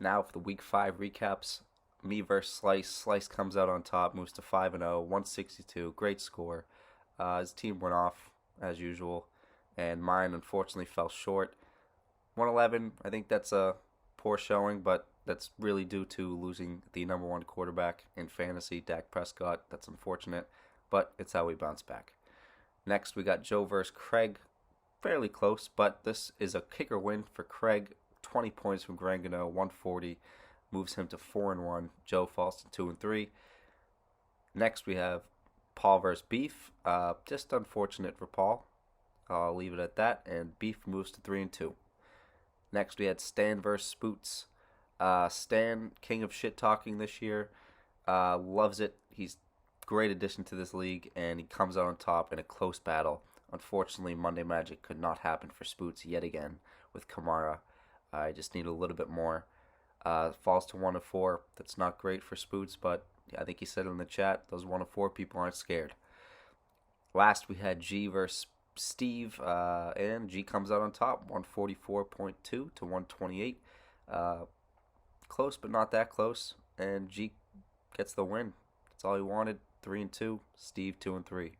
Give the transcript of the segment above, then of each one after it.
Now for the Week 5 recaps. Me versus Slice. Slice comes out on top, moves to 5-0, 162. Great score. His team went off as usual, and mine unfortunately fell short. 111. I think that's a poor showing, but that's really due to losing the number one quarterback in fantasy, Dak Prescott. That's unfortunate, but it's how we bounce back. Next, we got Joe versus Craig. Fairly close, but this is a kicker win for Craig. 20 points from Grand Gano, 140, moves him to 4-1. Joe falls to 2-3. Next, we have Paul versus Beef. Just unfortunate for Paul. I'll leave it at that. And Beef moves to 3-2. Next, we had Stan versus Spoots. Stan, king of shit talking this year, loves it. He's a great addition to this league, and he comes out on top in a close battle. Unfortunately, Monday Magic could not happen for Spoots yet again with Kamara. I just need a little bit more. Falls to 1-4. That's not great for Spoots, but I think he said it in the chat, those 1-4 people aren't scared. Last, we had G versus Steve, and G comes out on top, 144.2 to 128. Close, but not that close, and G gets the win. That's all he wanted. 3-2. Steve 2-3.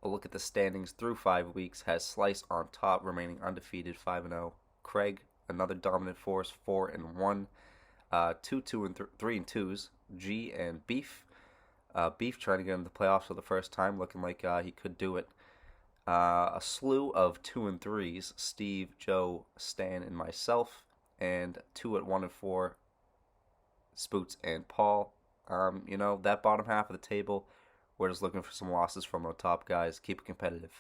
A look at the standings through 5 weeks has Slice on top, remaining undefeated, 5-0. Craig, another dominant force, 4-1. 2-2 and 3-2s. G and Beef. Beef trying to get into the playoffs for the first time, looking like he could do it. A slew of 2-3s. Steve, Joe, Stan, and myself, and 2 at 1-4. Spoots and Paul. That bottom half of the table, we're just looking for some losses from our top guys. Keep it competitive.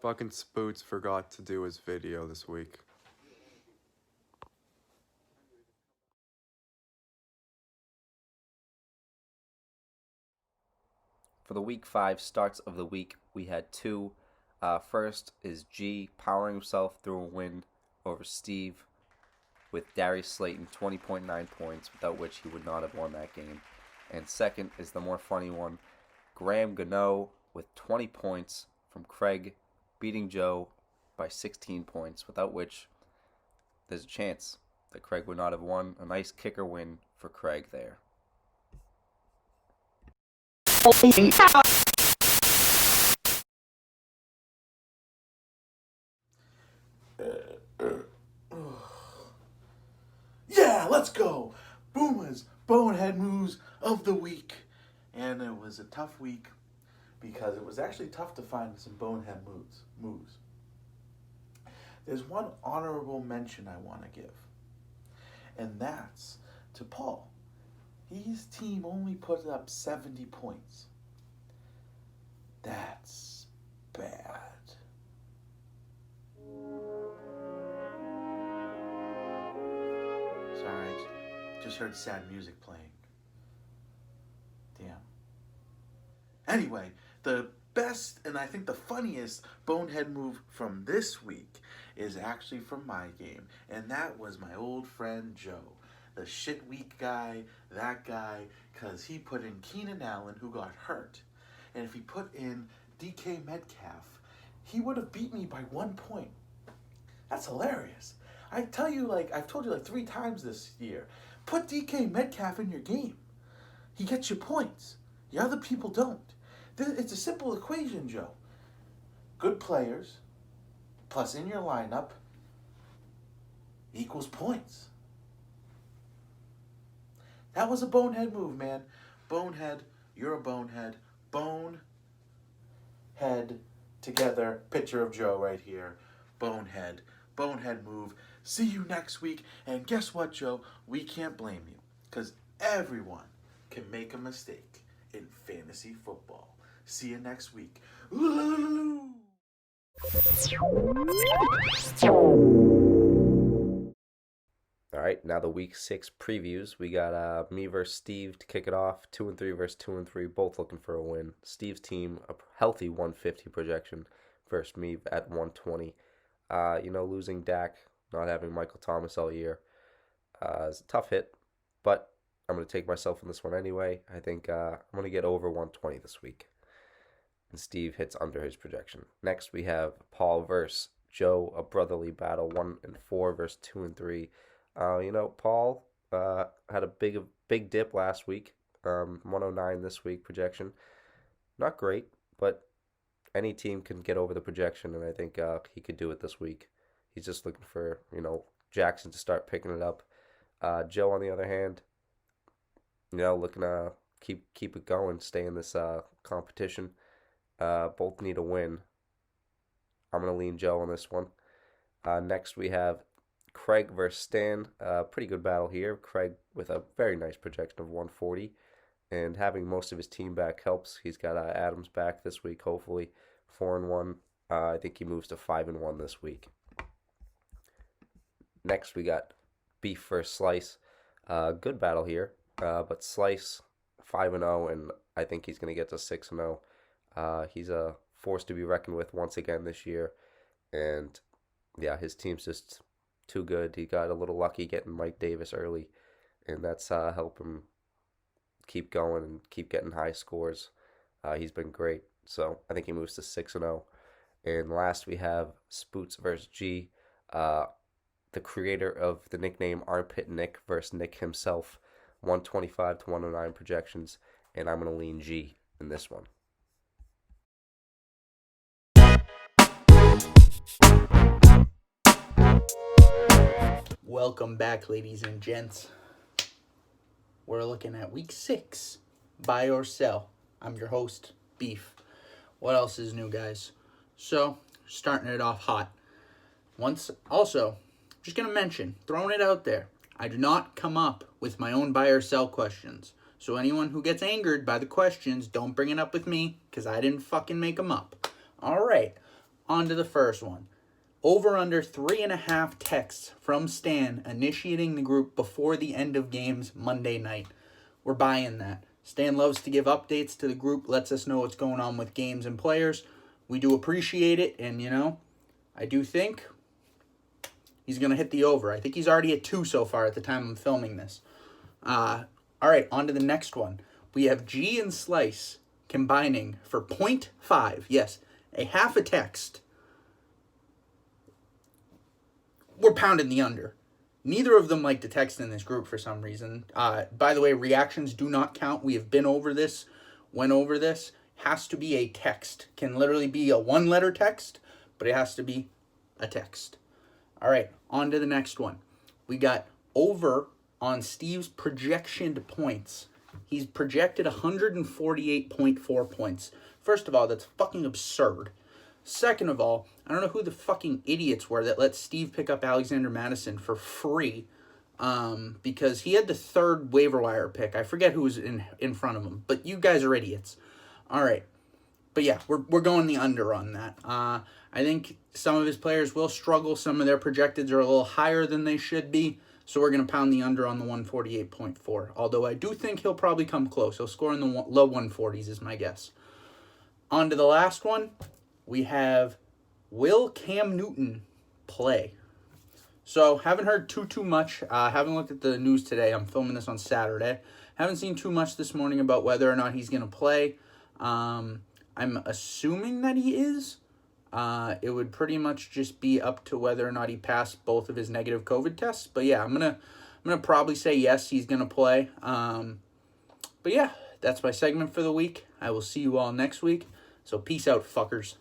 Fucking Spoots forgot to do his video this week. For the Week 5 starts of the week, we had 2. First is G powering himself through a win over Steve with Darius Slayton, 20.9 points, without which he would not have won that game. And second is the more funny one, Graham Gano with 20 points from Craig, beating Joe by 16 points, without which there's a chance that Craig would not have won. A nice kicker win for Craig there. Yeah, let's go! Booma's Bonehead Moves of the Week. And it was a tough week because it was actually tough to find some bonehead moves. There's one honorable mention I want to give, and that's to Paul. His team only put up 70 points. That's bad. Sorry, I just heard sad music playing. Damn. Anyway, the best and I think the funniest bonehead move from this week is actually from my game, and that was my old friend Joe. the shit week guy, that guy, because he put in Keenan Allen, who got hurt. And if he put in DK Metcalf, he would have beat me by 1 point. That's hilarious. I tell you, I've told you 3 times this year, put DK Metcalf in your game. He gets you points. The other people don't. It's a simple equation, Joe. Good players plus in your lineup equals points. That was a bonehead move, man. Bonehead, you're a bonehead. Bonehead together. Picture of Joe right here. Bonehead. Bonehead move. See you next week. And guess what, Joe? We can't blame you. Because everyone can make a mistake in fantasy football. See you next week. All right, now the week 6 previews. We got me versus Steve to kick it off. 2-3 versus 2-3, both looking for a win. Steve's team, a healthy 150 projection versus me at 120. Losing Dak, not having Michael Thomas all year is a tough hit, but I'm going to take myself in this one anyway. I think I'm going to get over 120 this week. And Steve hits under his projection. Next, we have Paul versus Joe, a brotherly battle, 1-4 versus 2-3. Paul had a big dip last week, 109 this week projection. Not great, but any team can get over the projection, and I think he could do it this week. He's just looking for, Jackson to start picking it up. Joe, on the other hand, looking to keep it going, stay in this competition. Both need a win. I'm going to lean Joe on this one. Next, we have Craig versus Stan. Pretty good battle here. Craig with a very nice projection of 140. And having most of his team back helps. He's got Adams back this week, hopefully. 4-1. I think he moves to 5-1 this week. Next, we got Beef versus Slice. Good battle here. But Slice 5-0, and I think he's going to get to 6-0. He's a force to be reckoned with once again this year. And, yeah, his team's just too good. He got a little lucky getting Mike Davis early, and that's helped him keep going and keep getting high scores. He's been great. So I think he moves to 6-0. And last we have Spoots versus G, the creator of the nickname Armpit Nick versus Nick himself, 125 to 109 projections, and I'm going to lean G in this one. Welcome back, ladies and gents. We're looking at week 6, buy or sell. I'm your host, Beef. What else is new, guys? So, starting it off hot. Just going to mention, throwing it out there, I do not come up with my own buy or sell questions. So anyone who gets angered by the questions, don't bring it up with me, because I didn't fucking make them up. All right, on to the first one. Over under 3.5 texts from Stan initiating the group before the end of games Monday night. We're buying that. Stan loves to give updates to the group, lets us know what's going on with games and players. We do appreciate it, and I do think he's going to hit the over. I think he's already at 2 so far at the time I'm filming this. All right, on to the next one. We have G and Slice combining for 0.5. Yes, a half a text. We're pounding the under. Neither of them like to text in this group for some reason. By the way, reactions do not count. We have been over this, went over this. Has to be a text. Can literally be a 1-letter text, but it has to be a text. All right, on to the next one. We got over on Steve's projectioned points. He's projected 148.4 points. First of all, that's fucking absurd. Second of all, I don't know who the fucking idiots were that let Steve pick up Alexander Madison for free, because he had the 3rd waiver wire pick. I forget who was in front of him, but you guys are idiots. All right, but yeah, we're going the under on that. I think some of his players will struggle. Some of their projecteds are a little higher than they should be, so we're going to pound the under on the 148.4. Although I do think he'll probably come close. He'll score in the low 140s is my guess. On to the last one. We have, will Cam Newton play? So, haven't heard too much. Haven't looked at the news today. I'm filming this on Saturday. Haven't seen too much this morning about whether or not he's going to play. I'm assuming that he is. It would pretty much just be up to whether or not he passed both of his negative COVID tests. But yeah, I'm gonna probably say yes, he's gonna play. But yeah, that's my segment for the week. I will see you all next week. So peace out, fuckers.